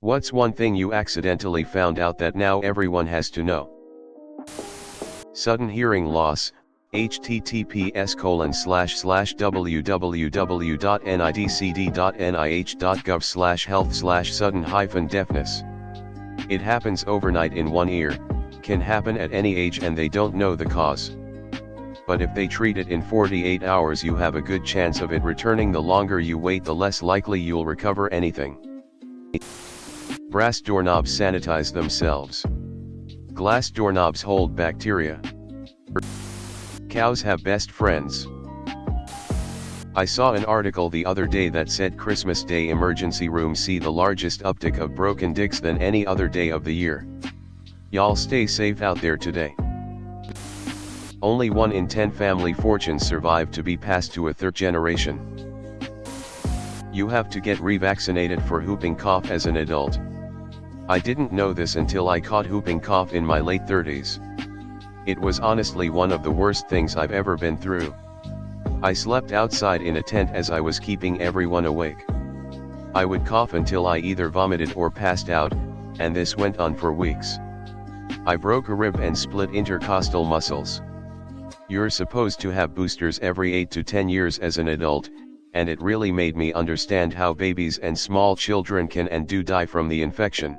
What's one thing you accidentally found out that now everyone has to know? Sudden hearing loss. https://www.nidcd.nih.gov/health/sudden-deafness. It happens overnight in one ear, can happen at any age and they don't know the cause. But if they treat it in 48 hours, you have a good chance of it returning. The longer you wait, the less likely you'll recover anything. Brass doorknobs sanitize themselves. Glass doorknobs hold bacteria. Cows have best friends. I saw an article the other day that said Christmas Day emergency rooms see the largest uptick of broken dicks than any other day of the year. Y'all stay safe out there today. Only 1 in 10 family fortunes survive to be passed to a third generation. You have to get revaccinated for whooping cough as an adult. I didn't know this until I caught whooping cough in my late 30s. It was honestly one of the worst things I've ever been through. I slept outside in a tent as I was keeping everyone awake. I would cough until I either vomited or passed out, and this went on for weeks. I broke a rib and split intercostal muscles. You're supposed to have boosters every 8 to 10 years as an adult, and it really made me understand how babies and small children can and do die from the infection.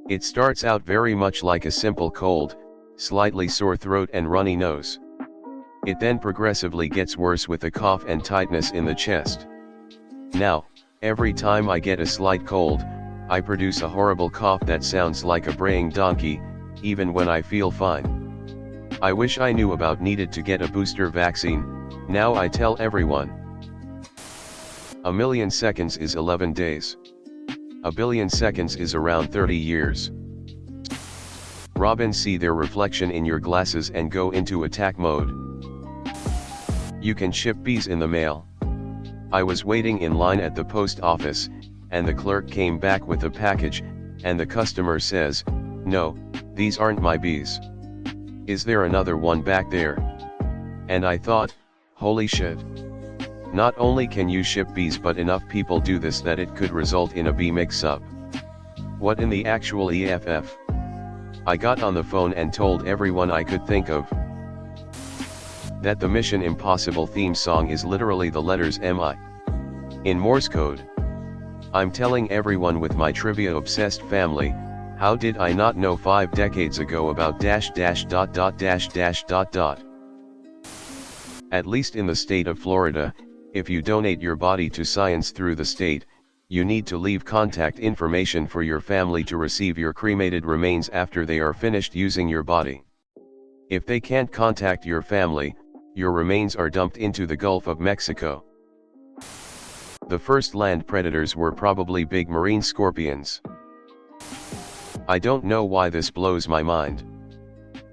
It starts out very much like a simple cold, slightly sore throat and runny nose. It then progressively gets worse with a cough and tightness in the chest. Now, every time I get a slight cold, I produce a horrible cough that sounds like a braying donkey, even when I feel fine. I wish I knew about needed to get a booster vaccine. Now I tell everyone. A million seconds is 11 days. A billion seconds is around 30 years. Robins see their reflection in your glasses and go into attack mode. You can ship bees in the mail. I was waiting in line at the post office, and the clerk came back with a package, and the customer says, "No, these aren't my bees. Is there another one back there?" And I thought, holy shit. Not only can you ship bees, but enough people do this that it could result in a bee mix-up. What in the actual EFF? I got on the phone and told everyone I could think of that the Mission Impossible theme song is literally the letters MI in Morse code. I'm telling everyone with my trivia-obsessed family, how did I not know 5 decades ago about ... At least in the state of Florida, if you donate your body to science through the state, you need to leave contact information for your family to receive your cremated remains after they are finished using your body. If they can't contact your family, your remains are dumped into the Gulf of Mexico. The first land predators were probably big marine scorpions. I don't know why this blows my mind.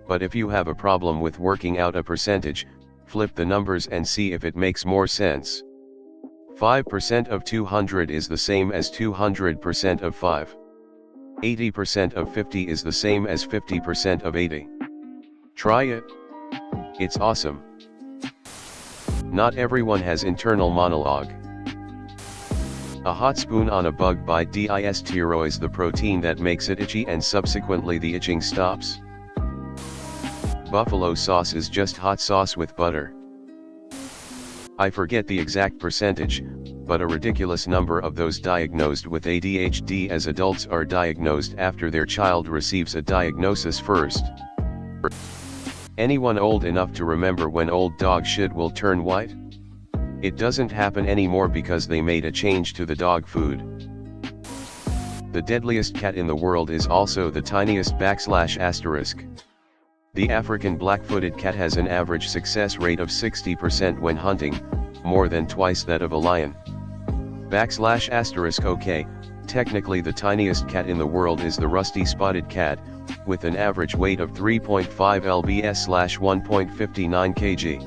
But if you have a problem with working out a percentage, flip the numbers and see if it makes more sense. 5% of 200 is the same as 200% of 5. 80% of 50 is the same as 50% of 80. Try it. It's awesome. Not everyone has internal monologue. A hot spoon on a bug bite destroys the protein that makes it itchy and subsequently the itching stops. Buffalo sauce is just hot sauce with butter. I forget the exact percentage, but a ridiculous number of those diagnosed with ADHD as adults are diagnosed after their child receives a diagnosis first. Anyone old enough to remember when old dog shit will turn white? It doesn't happen anymore because they made a change to the dog food. The deadliest cat in the world is also the tiniest ***. The African black-footed cat has an average success rate of 60% when hunting, more than twice that of a lion. ***. Okay, technically the tiniest cat in the world is the rusty spotted cat, with an average weight of 3.5 lbs/1.59 kg.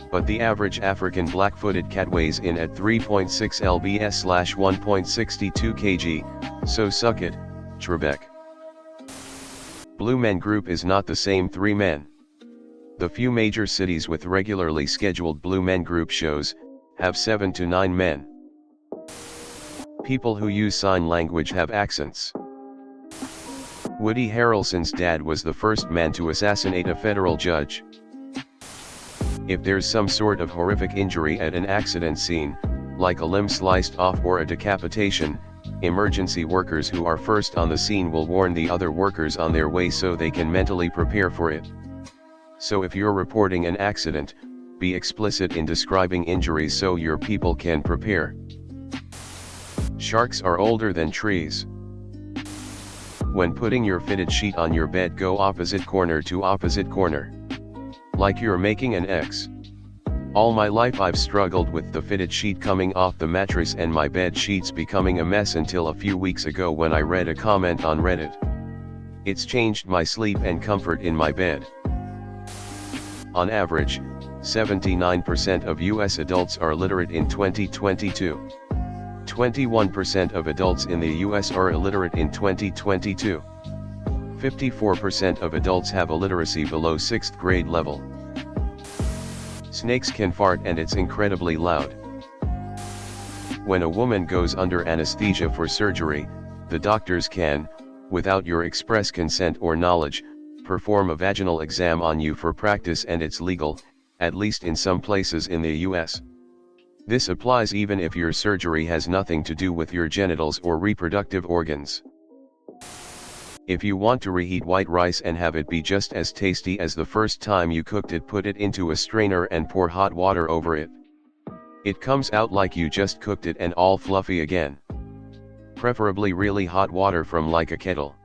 But the average African black-footed cat weighs in at 3.6 lbs/1.62 kg, so suck it, Trebek. Blue Men Group is not the same 3 men. The few major cities with regularly scheduled Blue Men Group shows, have 7 to 9 men. People who use sign language have accents. Woody Harrelson's dad was the first man to assassinate a federal judge. If there's some sort of horrific injury at an accident scene, like a limb sliced off or a decapitation, emergency workers who are first on the scene will warn the other workers on their way so they can mentally prepare for it. So if you're reporting an accident, be explicit in describing injuries so your people can prepare. Sharks are older than trees. When putting your fitted sheet on your bed, go opposite corner to opposite corner. Like you're making an X. All my life I've struggled with the fitted sheet coming off the mattress and my bed sheets becoming a mess until a few weeks ago when I read a comment on Reddit. It's changed my sleep and comfort in my bed. On average, 79% of US adults are literate in 2022. 21% of adults in the US are illiterate in 2022. 54% of adults have illiteracy below 6th grade level. Snakes can fart and it's incredibly loud. When a woman goes under anesthesia for surgery, the doctors can, without your express consent or knowledge, perform a vaginal exam on you for practice, and it's legal, at least in some places in the US. This applies even if your surgery has nothing to do with your genitals or reproductive organs. If you want to reheat white rice and have it be just as tasty as the first time you cooked it, put it into a strainer and pour hot water over it. It comes out like you just cooked it and all fluffy again. Preferably really hot water from like a kettle.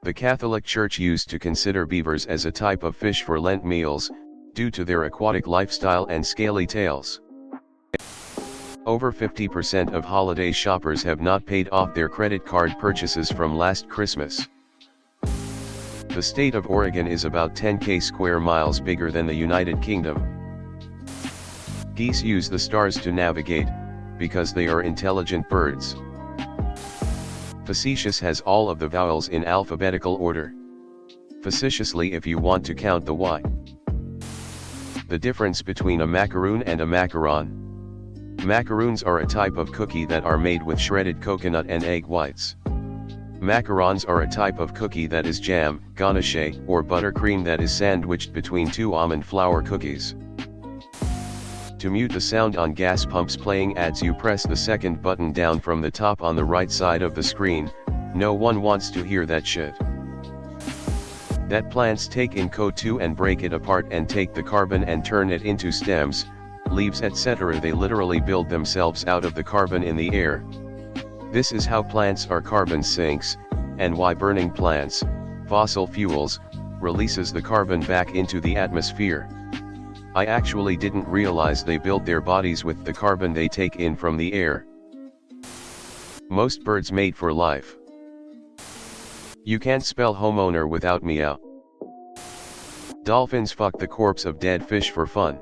The Catholic Church used to consider beavers as a type of fish for Lent meals, due to their aquatic lifestyle and scaly tails. Over 50% of holiday shoppers have not paid off their credit card purchases from last Christmas. The state of Oregon is about 10,000 square miles bigger than the United Kingdom. Geese use the stars to navigate, because they are intelligent birds. Facetious has all of the vowels in alphabetical order. Facetiously if you want to count the Y. The difference between a macaroon and a macaron. Macaroons are a type of cookie that are made with shredded coconut and egg whites. Macarons are a type of cookie that is jam, ganache, or buttercream that is sandwiched between two almond flour cookies. To mute the sound on gas pumps playing ads, you press the second button down from the top on the right side of the screen. No one wants to hear that shit. That plants take in CO2 and break it apart and take the carbon and turn it into stems, leaves, etc. They literally build themselves out of the carbon in the air. This is how plants are carbon sinks, and why burning plants, fossil fuels, releases the carbon back into the atmosphere. I actually didn't realize they built their bodies with the carbon they take in from the air. Most birds mate for life. You can't spell homeowner without meow. Dolphins fuck the corpse of dead fish for fun.